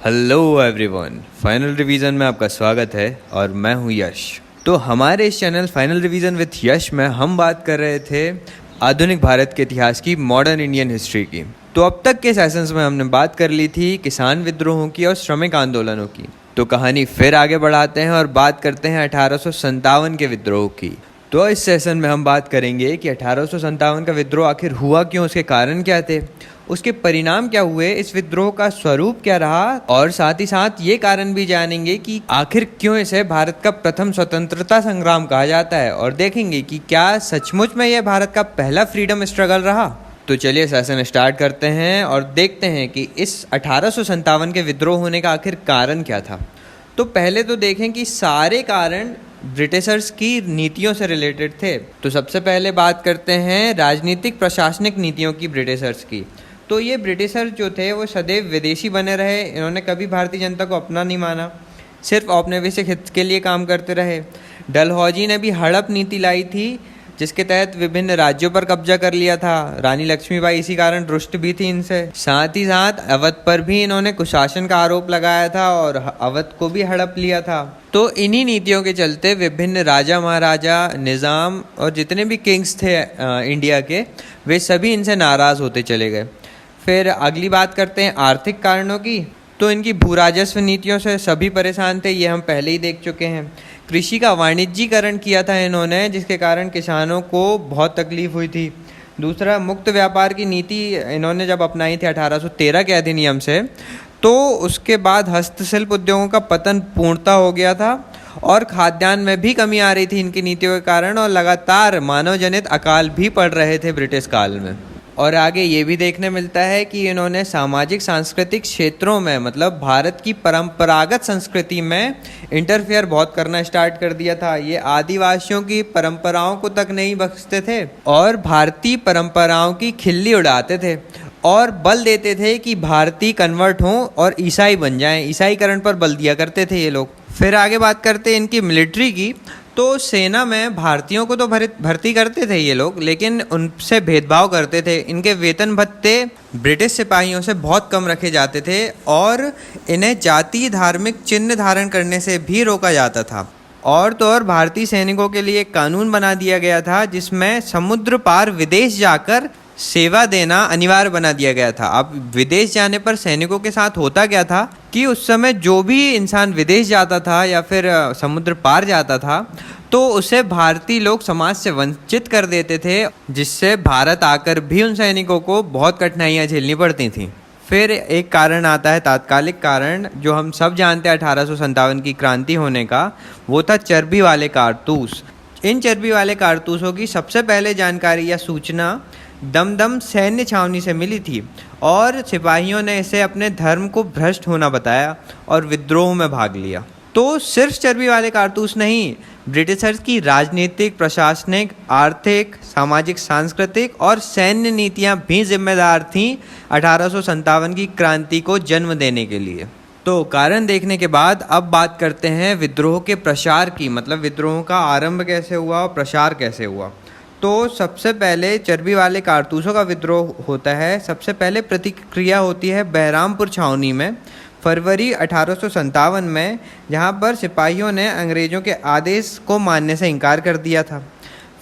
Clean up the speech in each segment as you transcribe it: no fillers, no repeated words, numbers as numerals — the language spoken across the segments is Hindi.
हेलो एवरीवन, फाइनल रिवीजन में आपका स्वागत है और मैं हूं यश। तो हमारे इस चैनल फाइनल रिवीजन विद यश में हम बात कर रहे थे आधुनिक भारत के इतिहास की, मॉडर्न इंडियन हिस्ट्री की। तो अब तक के सेशंस में हमने बात कर ली थी किसान विद्रोहों की और श्रमिक आंदोलनों की। तो कहानी फिर आगे बढ़ाते हैं और बात करते हैं 1857 के विद्रोह की। तो इस सेशन में हम बात करेंगे कि 1857 का विद्रोह आखिर हुआ क्यों, उसके कारण क्या थे, उसके परिणाम क्या हुए, इस विद्रोह का स्वरूप क्या रहा, और साथ ही साथ ये कारण भी जानेंगे कि आखिर क्यों इसे भारत का प्रथम स्वतंत्रता संग्राम कहा जाता है, और देखेंगे कि क्या सचमुच में यह भारत का पहला फ्रीडम स्ट्रगल रहा। तो चलिए सेशन स्टार्ट करते हैं और देखते हैं कि इस 1857 के विद्रोह होने का आखिर कारण क्या था। तो पहले तो देखें कि सारे कारण ब्रिटिशर्स की नीतियों से रिलेटेड थे। तो सबसे पहले बात करते हैं राजनीतिक प्रशासनिक नीतियों की ब्रिटिशर्स की। तो ये ब्रिटिशर जो थे वो सदैव विदेशी बने रहे, इन्होंने कभी भारतीय जनता को अपना नहीं माना, सिर्फ औपनिवेशिक हित के लिए काम करते रहे। डलहौजी ने भी हड़प नीति लाई थी, जिसके तहत विभिन्न राज्यों पर कब्जा कर लिया था। रानी लक्ष्मीबाई इसी कारण रुष्ट भी थी इनसे। साथ ही साथ अवध पर भी इन्होंने कुशासन का आरोप लगाया था और अवध को भी हड़प लिया था। तो इन्हीं नीतियों के चलते विभिन्न राजा महाराजा, निज़ाम और जितने भी किंग्स थे इंडिया के, वे सभी इनसे नाराज़ होते चले गए। फिर अगली बात करते हैं आर्थिक कारणों की। तो इनकी भू राजस्व नीतियों से सभी परेशान थे, ये हम पहले ही देख चुके हैं। कृषि का वाणिज्यीकरण किया था इन्होंने, जिसके कारण किसानों को बहुत तकलीफ हुई थी। दूसरा, मुक्त व्यापार की नीति इन्होंने जब अपनाई थी 1813 के अधिनियम से, तो उसके बाद हस्तशिल्प उद्योगों का पतन पूर्णतः हो गया था और खाद्यान्न में भी कमी आ रही थी इनकी नीतियों के कारण, और लगातार मानव जनित अकाल भी पड़ रहे थे ब्रिटिश काल में। और आगे ये भी देखने मिलता है कि इन्होंने सामाजिक सांस्कृतिक क्षेत्रों में, मतलब भारत की परंपरागत संस्कृति में इंटरफेयर बहुत करना स्टार्ट कर दिया था। ये आदिवासियों की परंपराओं को तक नहीं बख्शते थे और भारतीय परंपराओं की खिल्ली उड़ाते थे और बल देते थे कि भारतीय कन्वर्ट हों और ईसाई बन जाएं। ईसाईकरण पर बल दिया करते थे ये लोग। फिर आगे बात करते हैं इनकी मिलिट्री की। तो सेना में भारतीयों को तो भर्ती करते थे ये लोग, लेकिन उनसे भेदभाव करते थे। इनके वेतन भत्ते ब्रिटिश सिपाहियों से बहुत कम रखे जाते थे और इन्हें जातीय धार्मिक चिन्ह धारण करने से भी रोका जाता था। और तो और भारतीय सैनिकों के लिए एक कानून बना दिया गया था, जिसमें समुद्र पार विदेश जाकर सेवा देना अनिवार्य बना दिया गया था। अब विदेश जाने पर सैनिकों के साथ होता क्या था कि उस समय जो भी इंसान विदेश जाता था या फिर समुद्र पार जाता था, तो उसे भारतीय लोग समाज से वंचित कर देते थे, जिससे भारत आकर भी उन सैनिकों को बहुत कठिनाइयाँ झेलनी पड़ती थीं। फिर एक कारण आता है तात्कालिक कारण, जो हम सब जानते हैं 1857 की क्रांति होने का, वो था चर्बी वाले कारतूस। इन चर्बी वाले कारतूसों की सबसे पहले जानकारी या सूचना दमदम सैन्य छावनी से मिली थी और सिपाहियों ने इसे अपने धर्म को भ्रष्ट होना बताया और विद्रोह में भाग लिया। तो सिर्फ चर्बी वाले कारतूस नहीं, ब्रिटिशर्स की राजनीतिक, प्रशासनिक, आर्थिक, सामाजिक, सांस्कृतिक और सैन्य नीतियां भी जिम्मेदार थीं 1857 की क्रांति को जन्म देने के लिए। तो कारण देखने के बाद अब बात करते हैं विद्रोह के प्रसार की, मतलब विद्रोह का आरंभ कैसे हुआ और प्रसार कैसे हुआ। तो सबसे पहले चर्बी वाले कारतूसों का विद्रोह होता है। सबसे पहले प्रतिक्रिया होती है बहरामपुर छावनी में फरवरी 1857 में, जहां पर सिपाहियों ने अंग्रेज़ों के आदेश को मानने से इनकार कर दिया था।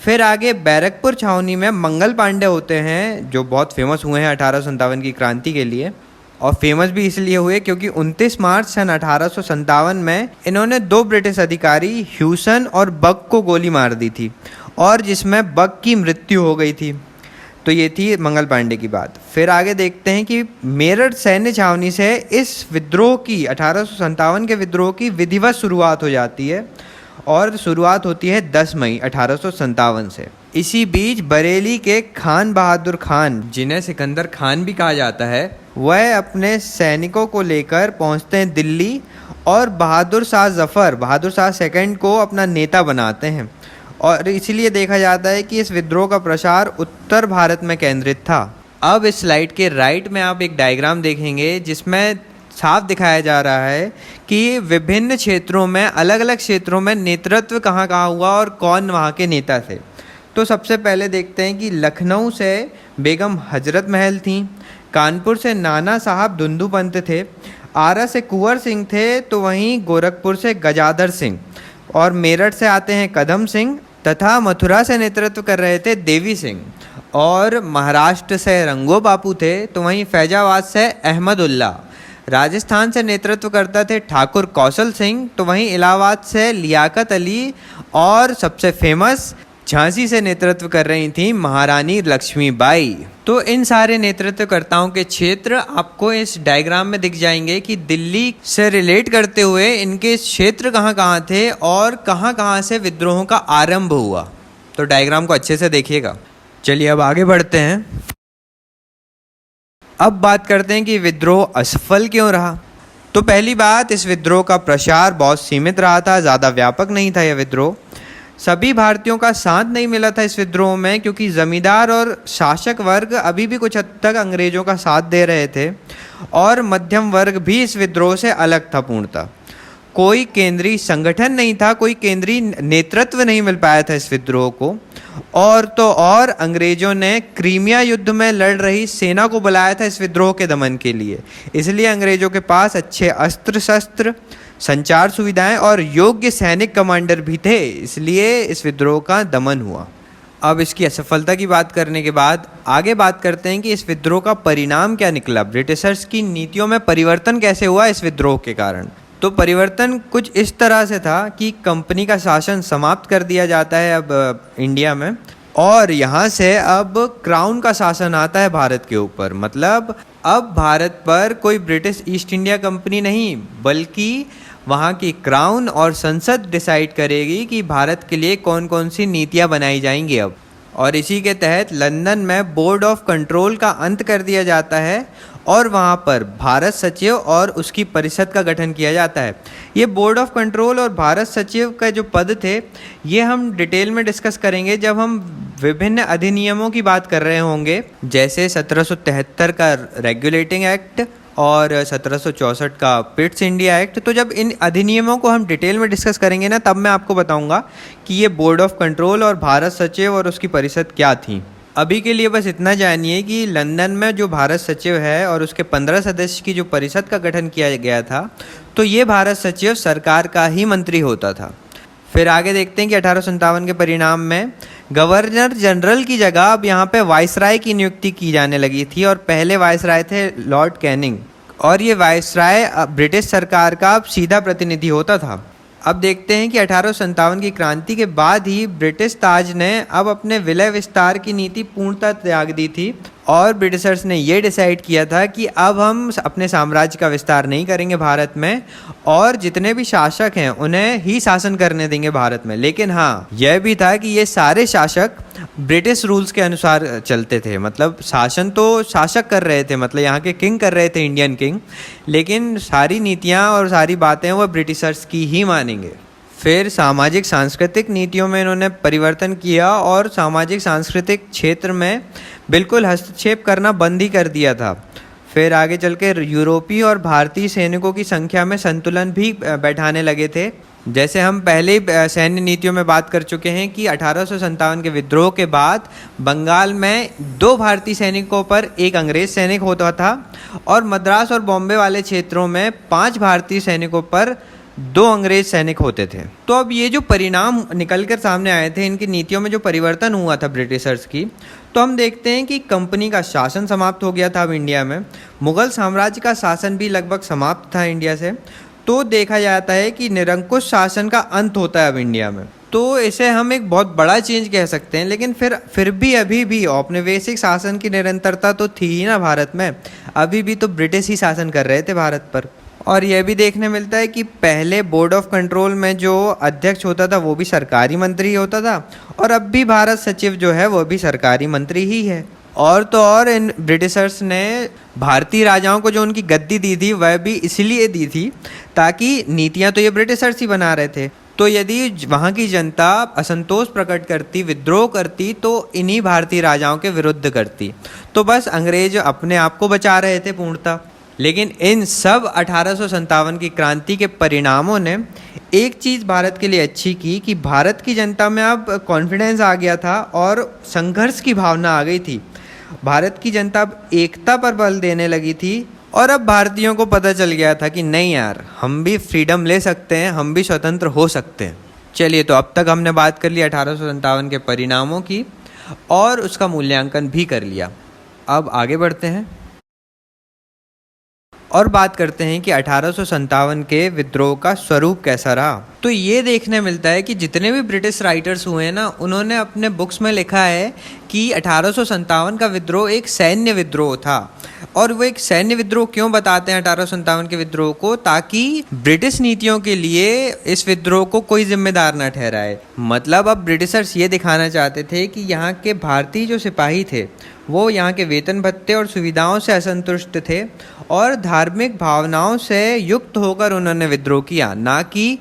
फिर आगे बैरकपुर छावनी में मंगल पांडे होते हैं, जो बहुत फेमस हुए हैं 1857 की क्रांति के लिए, और फेमस भी इसलिए हुए क्योंकि 29 मार्च सन 1857 में इन्होंने 2 ब्रिटिश अधिकारी ह्यूसन और बक को गोली मार दी थी, और जिसमें बक की मृत्यु हो गई थी। तो ये थी मंगल पांडे की बात। फिर आगे देखते हैं कि मेरठ सैन्य छावनी से इस विद्रोह की, 1857 के विद्रोह की विधिवत शुरुआत हो जाती है, और शुरुआत होती है 10 मई 1857 से। इसी बीच बरेली के खान बहादुर खान, जिन्हें सिकंदर खान भी कहा जाता है, वह अपने सैनिकों को लेकर पहुंचते हैं दिल्ली और बहादुर शाह जफ़र, बहादुर शाह सेकंड को अपना नेता बनाते हैं। और इसीलिए देखा जाता है कि इस विद्रोह का प्रसार उत्तर भारत में केंद्रित था। अब इस स्लाइड के राइट में आप एक डायग्राम देखेंगे, जिसमें साफ दिखाया जा रहा है कि विभिन्न क्षेत्रों में, अलग अलग क्षेत्रों में नेतृत्व कहाँ कहाँ हुआ और कौन वहाँ के नेता थे। तो सबसे पहले देखते हैं कि लखनऊ से बेगम हजरत महल थी, कानपुर से नाना साहब धुंधु पंत थे, आरा से कुंवर सिंह थे, तो वहीं गोरखपुर से गजाधर सिंह, और मेरठ से आते हैं कदम सिंह, तथा मथुरा से नेतृत्व कर रहे थे देवी सिंह, और महाराष्ट्र से रंगो बापू थे, तो वहीं फैजाबाद से अहमदुल्ला, राजस्थान से नेतृत्व करते थे ठाकुर कौशल सिंह, तो वहीं इलाहाबाद से लियाकत अली, और सबसे फेमस झांसी से नेतृत्व कर रही थी महारानी लक्ष्मीबाई। तो इन सारे नेतृत्वकर्ताओं के क्षेत्र आपको इस डायग्राम में दिख जाएंगे कि दिल्ली से रिलेट करते हुए इनके क्षेत्र कहाँ कहाँ थे और कहाँ कहाँ से विद्रोहों का आरंभ हुआ। तो डायग्राम को अच्छे से देखिएगा। चलिए अब आगे बढ़ते हैं। अब बात करते हैं कि विद्रोह असफल क्यों रहा। तो पहली बात, इस विद्रोह का प्रसार बहुत सीमित रहा था, ज़्यादा व्यापक नहीं था यह विद्रोह। सभी भारतीयों का साथ नहीं मिला था इस विद्रोह में, क्योंकि ज़मींदार और शासक वर्ग अभी भी कुछ हद तक अंग्रेज़ों का साथ दे रहे थे, और मध्यम वर्ग भी इस विद्रोह से अलग था पूर्णतः। कोई केंद्रीय संगठन नहीं था, कोई केंद्रीय नेतृत्व नहीं मिल पाया था इस विद्रोह को। और तो और अंग्रेजों ने क्रीमिया युद्ध में लड़ रही सेना को बुलाया था इस विद्रोह के दमन के लिए, इसलिए अंग्रेजों के पास अच्छे अस्त्र शस्त्र, संचार सुविधाएं और योग्य सैनिक कमांडर भी थे, इसलिए इस विद्रोह का दमन हुआ। अब इसकी असफलता की बात करने के बाद आगे बात करते हैं कि इस विद्रोह का परिणाम क्या निकला, ब्रिटिशर्स की नीतियों में परिवर्तन कैसे हुआ इस विद्रोह के कारण। तो परिवर्तन कुछ इस तरह से था कि कंपनी का शासन समाप्त कर दिया जाता है अब इंडिया में, और यहाँ से अब क्राउन का शासन आता है भारत के ऊपर। मतलब अब भारत पर कोई ब्रिटिश ईस्ट इंडिया कंपनी नहीं, बल्कि वहाँ की क्राउन और संसद डिसाइड करेगी कि भारत के लिए कौन कौन सी नीतियाँ बनाई जाएंगी अब। और इसी के तहत लंदन में बोर्ड ऑफ कंट्रोल का अंत कर दिया जाता है, और वहाँ पर भारत सचिव और उसकी परिषद का गठन किया जाता है। ये बोर्ड ऑफ कंट्रोल और भारत सचिव का जो पद थे, ये हम डिटेल में डिस्कस करेंगे जब हम विभिन्न अधिनियमों की बात कर रहे होंगे, जैसे 1773 का रेगुलेटिंग एक्ट और 1764 का पिट्स इंडिया एक्ट। तो जब इन अधिनियमों को हम डिटेल में डिस्कस करेंगे ना, तब मैं आपको बताऊंगा कि ये बोर्ड ऑफ कंट्रोल और भारत सचिव और उसकी परिषद क्या थी। अभी के लिए बस इतना जानिए कि लंदन में जो भारत सचिव है और उसके 15 सदस्य की जो परिषद का गठन किया गया था, तो ये भारत सचिव सरकार का ही मंत्री होता था। फिर आगे देखते हैं कि 1857 के परिणाम में गवर्नर जनरल की जगह अब यहाँ पे वाइसराय की नियुक्ति की जाने लगी थी, और पहले वाइसराय थे लॉर्ड कैनिंग, और ये वाइसराय ब्रिटिश सरकार का सीधा प्रतिनिधि होता था। अब देखते हैं कि 1857 की क्रांति के बाद ही ब्रिटिश ताज ने अब अपने विलय विस्तार की नीति पूर्णतः त्याग दी थी, और ब्रिटिशर्स ने ये डिसाइड किया था कि अब हम अपने साम्राज्य का विस्तार नहीं करेंगे भारत में, और जितने भी शासक हैं उन्हें ही शासन करने देंगे भारत में। लेकिन हाँ, यह भी था कि ये सारे शासक ब्रिटिश रूल्स के अनुसार चलते थे। मतलब शासन तो शासक कर रहे थे, मतलब यहाँ के किंग कर रहे थे, इंडियन किंग, लेकिन सारी नीतियाँ और सारी बातें वो ब्रिटिशर्स की ही मानेंगे। फिर सामाजिक सांस्कृतिक नीतियों में इन्होंने परिवर्तन किया, और सामाजिक सांस्कृतिक क्षेत्र में बिल्कुल हस्तक्षेप करना बंद ही कर दिया था। फिर आगे चल के यूरोपीय और भारतीय सैनिकों की संख्या में संतुलन भी बैठाने लगे थे। जैसे हम पहले ही सैन्य नीतियों में बात कर चुके हैं कि 1857 के विद्रोह के बाद बंगाल में 2 भारतीय सैनिकों पर 1 अंग्रेज सैनिक होता था, और मद्रास और बॉम्बे वाले क्षेत्रों में 5 भारतीय सैनिकों पर 2 अंग्रेज सैनिक होते थे। तो अब ये जो परिणाम निकल कर सामने आए थे, इनकी नीतियों में जो परिवर्तन हुआ था ब्रिटिशर्स की, तो हम देखते हैं कि कंपनी का शासन समाप्त हो गया था अब इंडिया में। मुगल साम्राज्य का शासन भी लगभग समाप्त था इंडिया से। तो देखा जाता है कि निरंकुश शासन का अंत होता है अब इंडिया में। तो इसे हम एक बहुत बड़ा चेंज कह सकते हैं, लेकिन फिर भी अभी भी औपनिवेशिक शासन की निरंतरता तो थी ही ना भारत में। अभी भी तो ब्रिटिश ही शासन कर रहे थे भारत पर। और यह भी देखने मिलता है कि पहले बोर्ड ऑफ कंट्रोल में जो अध्यक्ष होता था वो भी सरकारी मंत्री होता था, और अब भी भारत सचिव जो है वो भी सरकारी मंत्री ही है। और तो और इन ब्रिटिशर्स ने भारतीय राजाओं को जो उनकी गद्दी दी थी वह भी इसलिए दी थी ताकि नीतियां तो ये ब्रिटिशर्स ही बना रहे थे। तो यदि वहाँ की जनता असंतोष प्रकट करती, विद्रोह करती, तो इन्हीं भारतीय राजाओं के विरुद्ध करती। तो बस अंग्रेज अपने आप को बचा रहे थे पूर्णतः। लेकिन इन सब 1857 की क्रांति के परिणामों ने एक चीज़ भारत के लिए अच्छी की कि भारत की जनता में अब कॉन्फिडेंस आ गया था और संघर्ष की भावना आ गई थी। भारत की जनता अब एकता पर बल देने लगी थी और अब भारतीयों को पता चल गया था कि नहीं यार, हम भी फ्रीडम ले सकते हैं, हम भी स्वतंत्र हो सकते हैं। चलिए, तो अब तक हमने बात कर ली 1857 के परिणामों की और उसका मूल्यांकन भी कर लिया। अब आगे बढ़ते हैं और बात करते हैं कि 1857 के विद्रोह का स्वरूप कैसा रहा। तो ये देखने मिलता है कि जितने भी ब्रिटिश राइटर्स हुए ना, उन्होंने अपने बुक्स में लिखा है कि 1857 का विद्रोह एक सैन्य विद्रोह था। और वो एक सैन्य विद्रोह क्यों बताते हैं 1857 के विद्रोह को? ताकि ब्रिटिश नीतियों के लिए इस विद्रोह को कोई जिम्मेदार न ठहराए। मतलब अब ब्रिटिशर्स ये दिखाना चाहते थे कि यहाँ के भारतीय जो सिपाही थे वो यहाँ के वेतन भत्ते और सुविधाओं से असंतुष्ट थे और धार्मिक भावनाओं से युक्त होकर उन्होंने विद्रोह किया, ना कि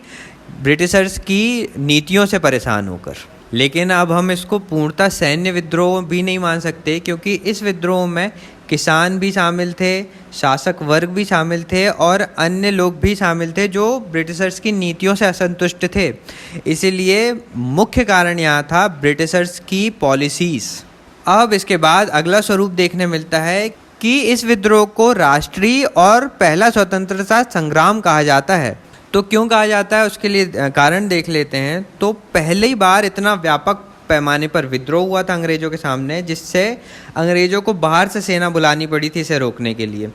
ब्रिटिशर्स की नीतियों से परेशान होकर। लेकिन अब हम इसको पूर्णतः सैन्य विद्रोह भी नहीं मान सकते, क्योंकि इस विद्रोह में किसान भी शामिल थे, शासक वर्ग भी शामिल थे और अन्य लोग भी शामिल थे जो ब्रिटिशर्स की नीतियों से असंतुष्ट थे। इसीलिए मुख्य कारण यहाँ था ब्रिटिशर्स की पॉलिसीज़। अब इसके बाद अगला स्वरूप देखने मिलता है कि इस विद्रोह को राष्ट्रीय और पहला स्वतंत्रता संग्राम कहा जाता है। तो क्यों कहा जाता है, उसके लिए कारण देख लेते हैं। तो पहली बार इतना व्यापक पैमाने पर विद्रोह हुआ था अंग्रेज़ों के सामने, जिससे अंग्रेज़ों को बाहर से सेना बुलानी पड़ी थी इसे रोकने के लिए।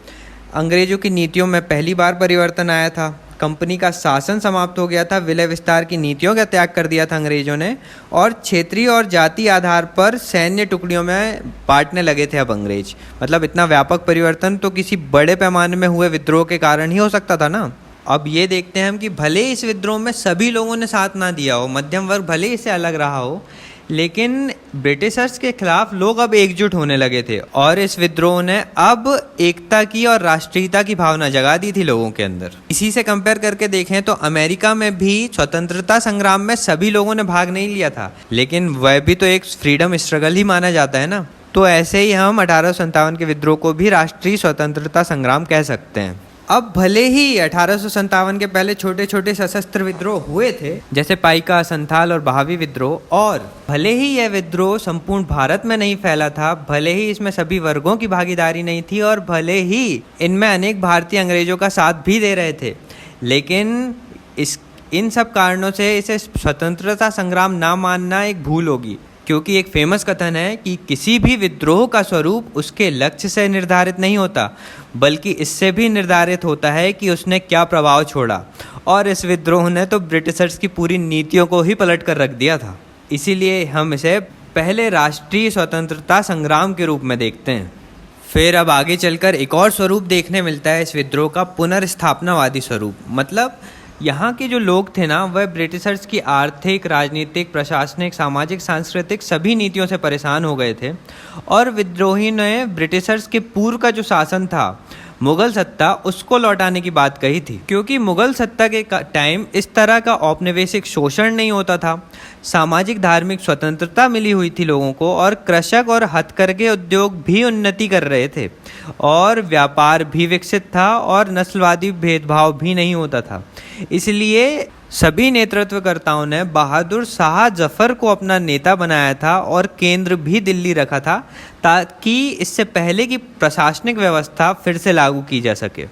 अंग्रेज़ों की नीतियों में पहली बार परिवर्तन आया था, कंपनी का शासन समाप्त हो गया था, विलय विस्तार की नीतियों का त्याग कर दिया था अंग्रेज़ों ने, और क्षेत्रीय और जाति आधार पर सैन्य टुकड़ियों में बांटने लगे थे अब अंग्रेज। मतलब इतना व्यापक परिवर्तन तो किसी बड़े पैमाने में हुए विद्रोह के कारण ही हो सकता था ना। अब ये देखते हैं हम कि भले इस विद्रोह में सभी लोगों ने साथ ना दिया हो, मध्यम वर्ग भले इससे अलग रहा हो, लेकिन ब्रिटिशर्स के खिलाफ लोग अब एकजुट होने लगे थे और इस विद्रोह ने अब एकता की और राष्ट्रीयता की भावना जगा दी थी लोगों के अंदर। इसी से कंपेयर करके देखें तो अमेरिका में भी स्वतंत्रता संग्राम में सभी लोगों ने भाग नहीं लिया था, लेकिन वह भी तो एक फ्रीडम स्ट्रगल ही माना जाता है ना। तो ऐसे ही हम 1857 के विद्रोह को भी राष्ट्रीय स्वतंत्रता संग्राम कह सकते हैं। अब भले ही 1857 के पहले छोटे छोटे सशस्त्र विद्रोह हुए थे, जैसे पाइका, संथाल और बहावी विद्रोह, और भले ही यह विद्रोह संपूर्ण भारत में नहीं फैला था, भले ही इसमें सभी वर्गों की भागीदारी नहीं थी और भले ही इनमें अनेक भारतीय अंग्रेजों का साथ भी दे रहे थे, लेकिन इन सब कारणों से इसे स्वतंत्रता संग्राम ना मानना एक भूल होगी। क्योंकि एक फेमस कथन है कि किसी भी विद्रोह का स्वरूप उसके लक्ष्य से निर्धारित नहीं होता, बल्कि इससे भी निर्धारित होता है कि उसने क्या प्रभाव छोड़ा। और इस विद्रोह ने तो ब्रिटिशर्स की पूरी नीतियों को ही पलट कर रख दिया था। इसीलिए हम इसे पहले राष्ट्रीय स्वतंत्रता संग्राम के रूप में देखते हैं। फिर अब आगे चलकर एक और स्वरूप देखने मिलता है इस विद्रोह का, पुनर्स्थापनावादी स्वरूप। मतलब यहाँ के जो लोग थे ना, वह ब्रिटिशर्स की आर्थिक, राजनीतिक, प्रशासनिक, सामाजिक, सांस्कृतिक सभी नीतियों से परेशान हो गए थे और विद्रोही ने ब्रिटिशर्स के पूर्व का जो शासन था, मुगल सत्ता, उसको लौटाने की बात कही थी। क्योंकि मुगल सत्ता के टाइम इस तरह का औपनिवेशिक शोषण नहीं होता था, सामाजिक धार्मिक स्वतंत्रता मिली हुई थी लोगों को, और कृषक और हथकरघे उद्योग भी उन्नति कर रहे थे और व्यापार भी विकसित था और नस्लवादी भेदभाव भी नहीं होता था। इसलिए सभी नेतृत्वकर्ताओं ने बहादुर शाह जफर को अपना नेता बनाया था और केंद्र भी दिल्ली रखा था, ताकि इससे पहले की प्रशासनिक व्यवस्था फिर से लागू की जा सके।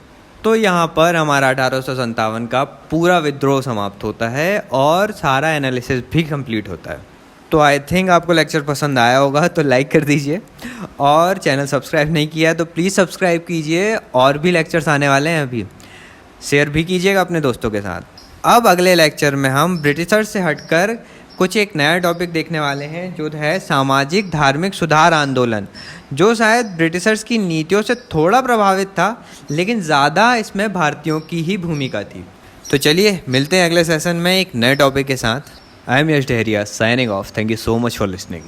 तो यहाँ पर हमारा 1857 का पूरा विद्रोह समाप्त होता है और सारा एनालिसिस भी कंप्लीट होता है। तो आई थिंक आपको लेक्चर पसंद आया होगा, तो लाइक कर दीजिए, और चैनल सब्सक्राइब नहीं किया तो प्लीज़ सब्सक्राइब कीजिए। और भी लेक्चर्स आने वाले हैं, अभी शेयर भी कीजिएगा अपने दोस्तों के साथ। अब अगले लेक्चर में हम ब्रिटिशर्स से हटकर कुछ एक नया टॉपिक देखने वाले हैं, जो है सामाजिक धार्मिक सुधार आंदोलन, जो शायद ब्रिटिशर्स की नीतियों से थोड़ा प्रभावित था, लेकिन ज़्यादा इसमें भारतीयों की ही भूमिका थी। तो चलिए मिलते हैं अगले सेशन में एक नए टॉपिक के साथ। I am Yash Dahariya, signing off. Thank you so much for listening.